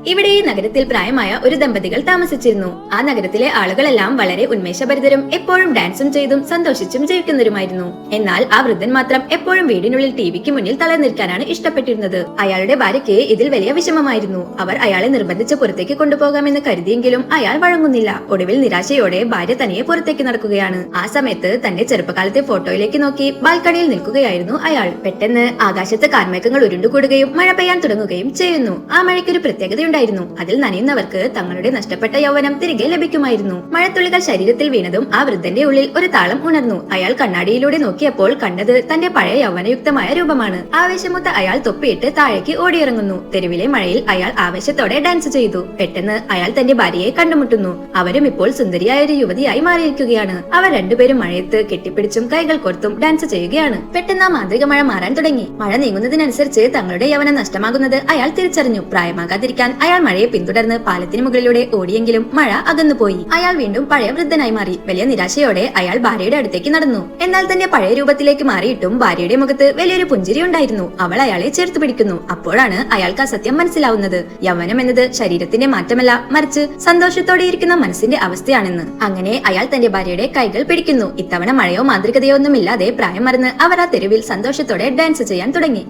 ഇവിടെ ഈ നഗരത്തിൽ പ്രായമായ ഒരു ദമ്പതികൾ താമസിച്ചിരുന്നു. ആ നഗരത്തിലെ ആളുകളെല്ലാം വളരെ ഉന്മേഷഭരിതരും എപ്പോഴും ഡാൻസും ചെയ്തും സന്തോഷിച്ചും ജീവിക്കുന്നവരുമായിരുന്നു. എന്നാൽ ആ വൃദ്ധൻ മാത്രം എപ്പോഴും വീടിനുള്ളിൽ ടിവിക്ക് മുന്നിൽ തലനിൽക്കാനാണ് ഇഷ്ടപ്പെട്ടിരുന്നത്. അയാളുടെ ഭാര്യയ്ക്ക് ഇതിൽ വലിയ വിഷമമായിരുന്നു. അവർ അയാളെ നിർബന്ധിച്ച് പുറത്തേക്ക് കൊണ്ടുപോകാമെന്ന് കരുതിയെങ്കിലും അയാൾ വഴങ്ങുന്നില്ല. ഒടുവിൽ നിരാശയോടെ ഭാര്യ തനിയെ പുറത്തേക്ക് നടക്കുകയാണ്. ആ സമയത്ത് തന്റെ ചെറുപ്പകാലത്തെ ഫോട്ടോയിലേക്ക് നോക്കി ബാൽക്കണിയിൽ നിൽക്കുകയായിരുന്നു അയാൾ. പെട്ടെന്ന് ആകാശത്ത് കാർമേഘങ്ങൾ ഉരുണ്ടുകൂടുകയും മഴ പെയ്യാൻ തുടങ്ങുകയും ചെയ്യുന്നു. ആ മഴയ്ക്കൊരു പ്രത്യേകതയുണ്ടായിരുന്നു. അതിൽ നനയുന്നവർക്ക് തങ്ങളുടെ നഷ്ടപ്പെട്ട യൗവനം തിരികെ ലഭിക്കുമായിരുന്നു. മഴത്തുള്ളികൾ ശരീരത്തിൽ വീണതും ആ വൃദ്ധന്റെ ഉള്ളിൽ ഒരു താളം ഉണർന്നു. അയാൾ കണ്ണാടിയിലൂടെ നോക്കിയപ്പോൾ കണ്ടത് തന്റെ പഴയ യൗവനയുക്തമായ രൂപമാണ്. ആവേശമൊത്ത അയാൾ തൊപ്പിയിട്ട് താഴേക്ക് ഓടിയിറങ്ങുന്നു. തെരുവിലെ മഴയിൽ അയാൾ ആവേശത്തോടെ ഡാൻസ് ചെയ്തു. പെട്ടെന്ന് അയാൾ തന്റെ ഭാര്യയെ കണ്ടുമുട്ടുന്നു. അവരും ഇപ്പോൾ സുന്ദരിയായ ഒരു യുവതിയായി മാറിയിരിക്കുകയാണ്. അവർ രണ്ടുപേരും മഴയത്ത് കെട്ടിപ്പിടിച്ചും കൈകൾ കോർത്തും ഡാൻസ് ചെയ്യുകയാണ്. പെട്ടെന്ന് ആ മാന്ത്രിക മഴ മാറാൻ തുടങ്ങി. മഴ നീങ്ങുന്നതിനനുസരിച്ച് തങ്ങളുടെ യൗവനം നഷ്ടമാകുന്നത് അയാൾ തിരിച്ചറിഞ്ഞു. പ്രായമാകാതിരിക്കാൻ അയാൾ മഴയെ പിന്തുടർന്ന് പാലത്തിന് മുകളിലൂടെ ഓടിയെങ്കിലും മഴ അകന്നുപോയി. അയാൾ വീണ്ടും പഴയ വൃദ്ധനായി മാറി. വലിയ നിരാശയോടെ അയാൾ ഭാര്യയുടെ അടുത്തേക്ക് നടന്നു. എന്നാൽ തന്റെ പഴയ രൂപത്തിലേക്ക് മാറിയിട്ടും ഭാര്യയുടെ മുഖത്ത് വലിയൊരു പുഞ്ചിരി ഉണ്ടായിരുന്നു. അവൾ അയാളെ ചേർത്ത് പിടിക്കുന്നു. അപ്പോഴാണ് അയാൾക്ക് ആ സത്യം മനസ്സിലാവുന്നത്. യൗവനം എന്നത് ശരീരത്തിന്റെ മാറ്റമല്ല, മറിച്ച് സന്തോഷത്തോടെ ഇരിക്കുന്ന മനസ്സിന്റെ അവസ്ഥയാണെന്ന്. അങ്ങനെ അയാൾ തന്റെ ഭാര്യയുടെ കൈകൾ പിടിക്കുന്നു. ഇത്തവണ മഴയോ മാന്ത്രികതയോ ഒന്നുമില്ലാതെ പ്രായം മറന്ന് അവർ ആ തെരുവിൽ സന്തോഷത്തോടെ ഡാൻസ് ചെയ്യാൻ തുടങ്ങി.